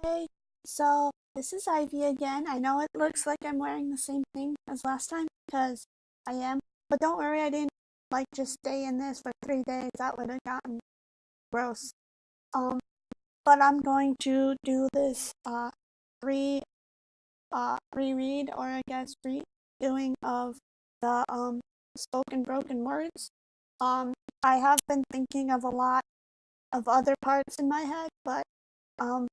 Hey, so this is Ivy again. I know it looks like I'm wearing the same thing as last time because I am, but don't worry, I didn't just stay in this for 3 days. That would have gotten gross. Um, but I'm going to do this re reread, or I guess redoing of the spoken broken words. Um, I have been thinking of a lot of other parts in my head, but um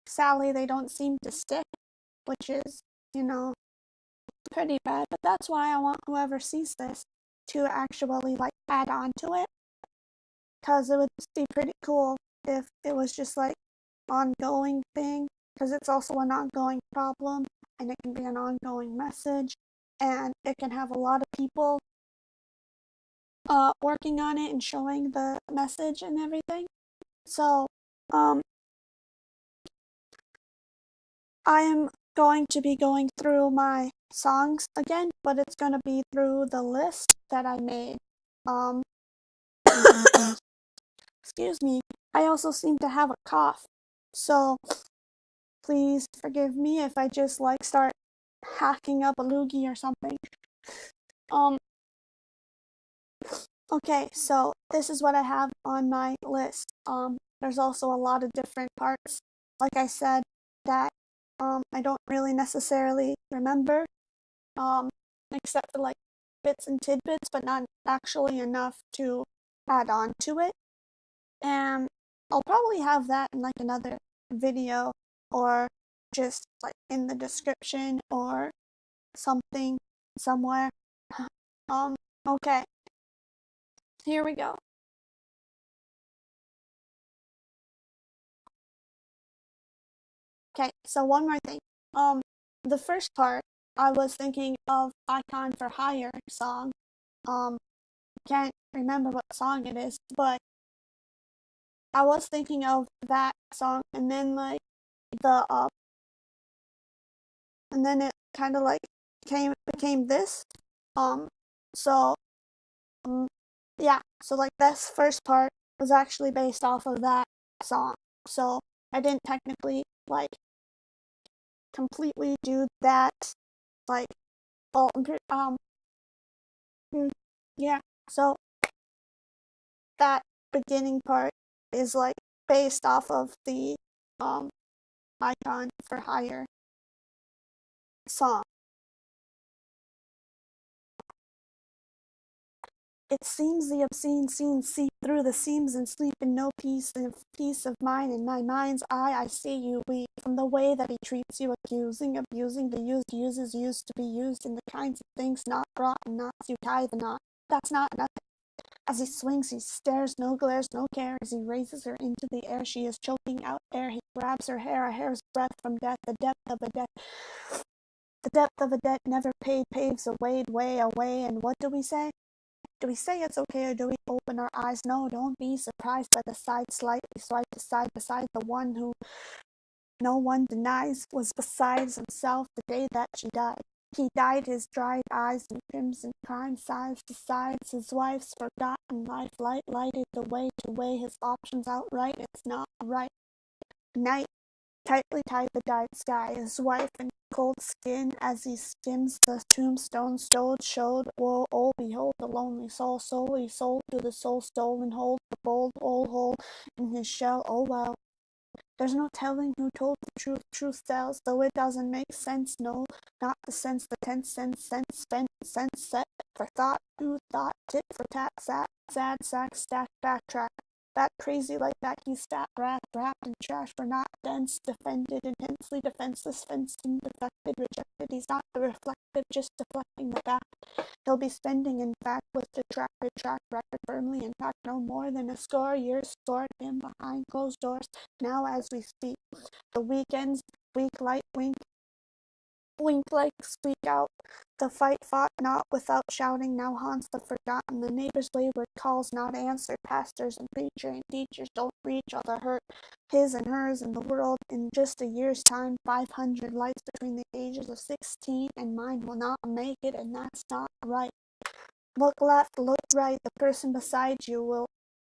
sadly they don't seem to stick, which is, you know, pretty bad. But that's why I want whoever sees this to actually add on to it, because it would just be pretty cool if it was just ongoing thing, because it's also an ongoing problem and it can be an ongoing message and it can have a lot of people working on it and showing the message and everything. So um I am going to be going through my songs again, but it's going to be through the list that I made. Um, excuse me. I also seem to have a cough, so please forgive me if I just start hacking up a loogie or something. Um, okay, so this is what I have on my list. There's also a lot of different parts, like I said, that I don't really necessarily remember, um, except for bits and tidbits, but not actually enough to add on to it. And I'll probably have that in another video, or just in the description or something somewhere. Um, okay, here we go. Okay, so one more thing. The first part, I was thinking of Icon for Hire song. Um, can't remember what song it is, but I was thinking of that song, and then the and then it kind of became this. Um, so um, yeah, so this first part was actually based off of that song. So I didn't technically completely do that. Like, well, mm, yeah. So that beginning part is based off of the um Icon for Hire song. It seems the obscene scenes seep through the seams and sleep in no peace of mind. In my mind's eye, I see you weep from the way that he treats you, accusing, abusing the used, uses used to be used in the kinds of things not brought and knots you tie the knot. That's not enough. As he swings, he stares, no glares, no care. As he raises her into the air, she is choking out air. He grabs her hair, a hair's breadth from death, the depth of a debt. The depth of a debt never paid paves a way away. And what do we say? Do we say it's okay, or do we open our eyes? No, don't be surprised by the side slightly swiped aside beside the one who no one denies was besides himself the day that she died. He dyed his dried eyes in crimson crime sighs besides his wife's forgotten life. Lighted the way to weigh his options outright. It's not right. Night tightly tied the dyed sky. His wife in cold skin as he skims the tombstone showed, woe, oh, behold the lonely soul, solely sold to the soul stolen, hold the bold old hole in his shell, oh well. There's no telling who told the truth. Truth tells, though it doesn't make sense. No, not the sense, the 10 cents, sense spent, sense set for thought. Who thought, tit for tat, sad sack, stack, backtrack. That crazy like that, he's fat, wrapped in trash for not dense, defended, intensely defenseless, fenced and defected, rejected. He's not the reflective, just deflecting the back. He'll be spending, in fact, with the track record firmly intact, no more than a score years stored him behind closed doors. Now as we speak, the weekends, weak light wink like speak out. The fight fought not without shouting now haunts the forgotten. The neighbors' wayward calls not answered. Pastors and preacher and teachers don't reach all the hurt, his and hers in the world. In just a year's time, 500 lights between the ages of 16 and mine will not make it, and that's not right. Look left, look right. The person beside you will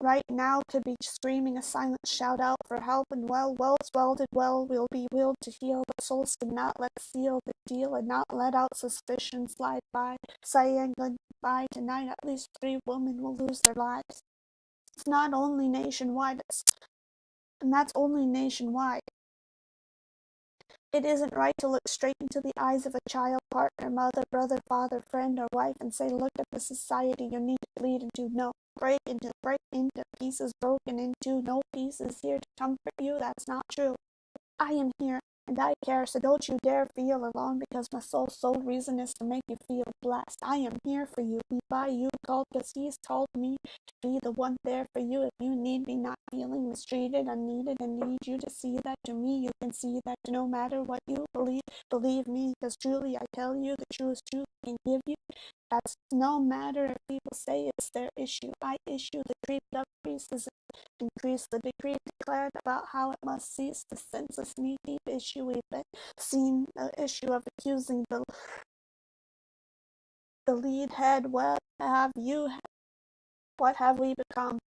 right now could be screaming a silent shout out for help, and well's welded well will be willed to heal, but souls cannot let seal the deal and not let out suspicion slide by, saying goodbye tonight. At least 3 women will lose their lives. It's not only nationwide, and that's only nationwide. It isn't right to look straight into the eyes of a child, partner, mother, brother, father, friend, or wife and say, look at the society you need to bleed into. No, break into pieces, broken into. No peace is here to comfort you. That's not true. I am here, and I care, so don't you dare feel alone, because my soul's sole reason is to make you feel blessed. I am here for you, be by you, called, because he's called me to be the one there for you. If you need me, not feeling mistreated, unneeded, and need you to see that to me, you can see that no matter what you believe me, because truly I tell you the truest truth I can give you. That's no matter if people say it's their issue. I issue the creeped up pieces, increase the decree declared about how it must cease. The senseless knee deep issue we've been seen, the issue of accusing the lead head. What have we become?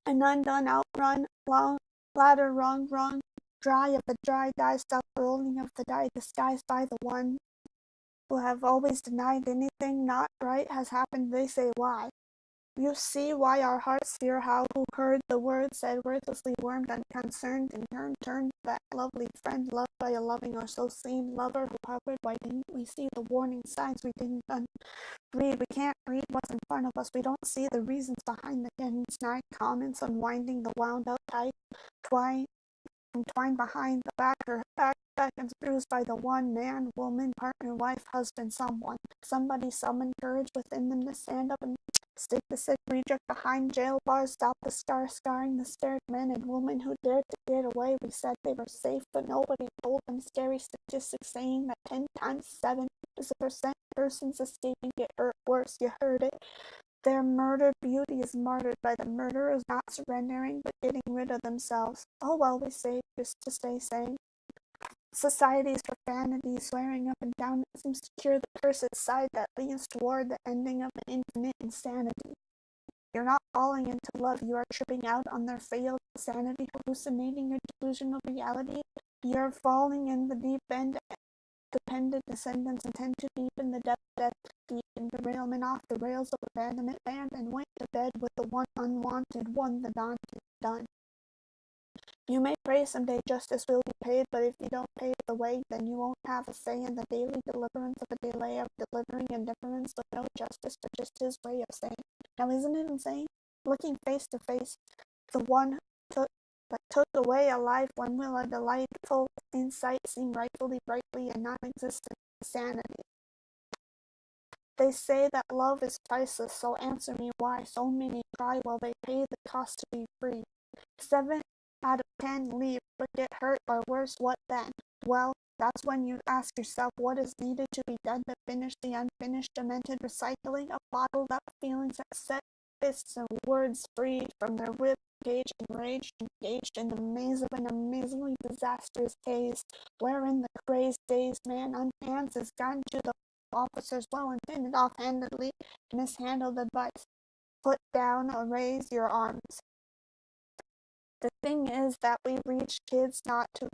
An undone outrun, long ladder wrong, dry of the dry die, stop rolling of the die, disguised by the one who have always denied anything not right has happened. They say why. You see why our hearts fear how, who heard the word said, worthlessly wormed, unconcerned, in turn turned that lovely friend, loved by a loving or so seen lover who hovered. Why didn't we see the warning signs? We didn't read. We can't read what's in front of us. We don't see the reasons behind the hidden snide comments, unwinding the wound up tight, entwined behind the back, her back beckons, bruised by the one man, woman, partner, wife, husband, someone. Somebody summoned courage within them to stand up and stick the sick reject behind jail bars, stop the scarring the scared men and women who dared to get away. We said they were safe, but nobody told them. Scary statistics saying that 10 times 7 is a percent persons escaping get hurt worse. You heard it. Their murdered beauty is martyred by the murderers not surrendering but getting rid of themselves. Oh well, we say just to stay sane. Society's profanity, swearing up and down, it seems to cure the cursed side that leads toward the ending of an infinite insanity. You're not falling into love, you are tripping out on their failed sanity, hallucinating your delusional reality. You're falling in the deep end, dependent descendants intend to deepen the depth deep in derailment off the rails of abandonment land and went to bed with the one unwanted one, the daunted done. You may pray someday justice will be paid, but if you don't pay the way, then you won't have a say in the daily deliverance of a delay of delivering indifference with no justice, but just his way of saying. Now isn't it insane? Looking face to face, the one took away a life, when will a delightful insight seem rightfully, brightly, and non-existent sanity? They say that love is priceless, so answer me why so many cry while they pay the cost to be free. 7 out of 10 leave, but get hurt, or worse, what then? Well, that's when you ask yourself what is needed to be done to finish the unfinished, demented recycling of bottled up feelings that set fists and words freed from their rib cage, enraged, engaged in the maze of an amazingly disastrous haze, wherein the crazed, dazed man unhands his gun to the officer's well-intended, offhandedly mishandled advice. Put down or raise your arms. The thing is that we teach kids not to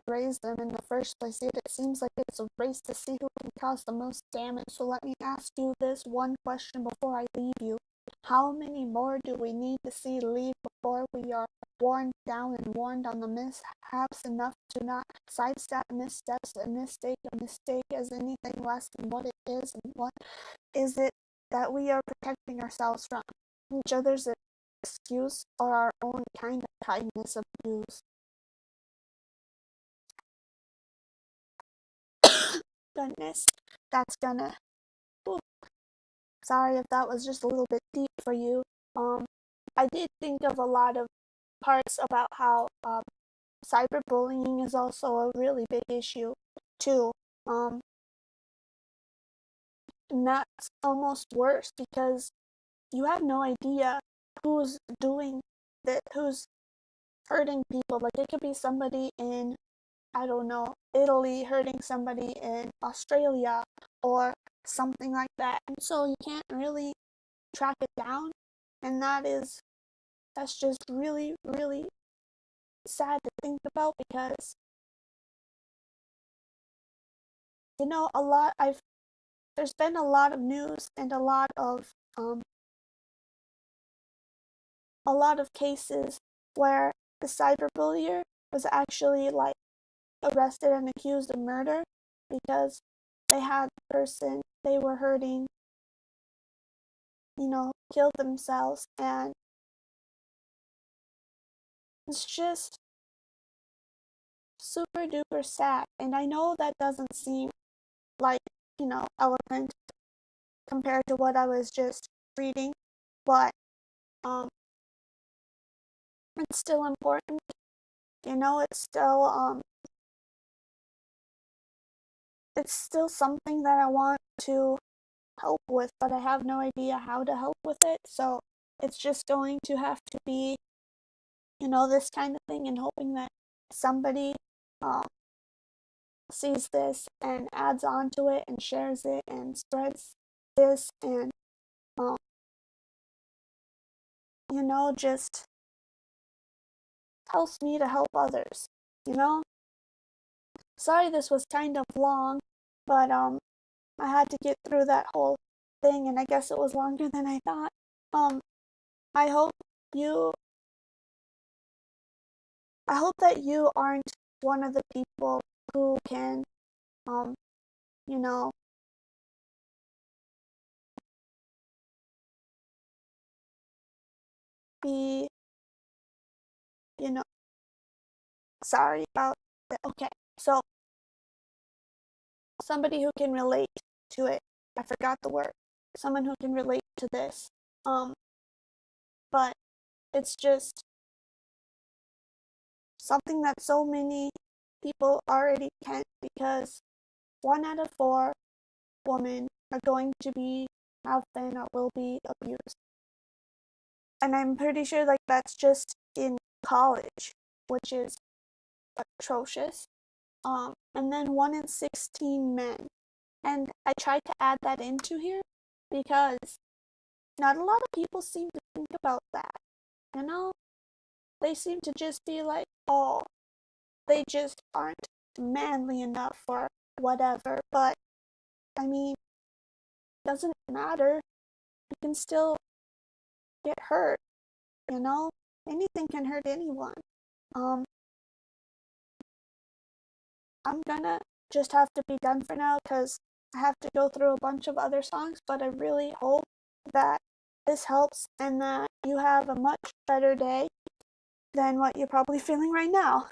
raise them in the first place, yet it seems like it's a race to see who can cause the most damage. So let me ask you this one question before I leave you. How many more do we need to see leave before we are worn down and warned on the mishaps enough to not sidestep missteps, a mistake as anything less than what it is, and what is it that we are protecting ourselves from? Each other's excuse or our own kind of kindness abuse. Goodness, that's gonna. Ooh, sorry if that was just a little bit deep for you. I did think of a lot of parts about how cyberbullying is also a really big issue too. And that's almost worse because you have no idea who's doing that, who's hurting people. Like, it could be somebody in, I don't know, Italy hurting somebody in Australia or something like that. And so you can't really track it down. And that's just really, really sad to think about because, there's been a lot of news and a lot of cases where the cyberbullier was actually like arrested and accused of murder because they had the person they were hurting, kill themselves. And it's just super duper sad. And I know that doesn't seem like, eloquent compared to what I was just reading, but um it's still important. It's still something that I want to help with, but I have no idea how to help with it. So it's just going to have to be, this kind of thing, and hoping that somebody um, sees this and adds on to it and shares it and spreads this and, um, just helps me to help others, you know? Sorry this was kind of long, but I had to get through that whole thing, and I guess it was longer than I thought. Um, I hope you, I hope that you aren't one of the people who can, um, you know, be, you know, sorry about that. Okay, so somebody who can relate to it. I forgot the word. Someone who can relate to this. Um, but it's just something that so many people already can, because 1 out of 4 women are going to be, have been, or will be abused. And I'm pretty sure like that's just in college, which is atrocious. And then 1 in 16 men. And I tried to add that into here because not a lot of people seem to think about that. You know? They seem to just be like, oh, they just aren't manly enough or whatever. But I mean, doesn't matter. You can still get hurt, you know? Anything can hurt anyone. Um, I'm gonna just have to be done for now because I have to go through a bunch of other songs, but I really hope that this helps and that you have a much better day than what you're probably feeling right now.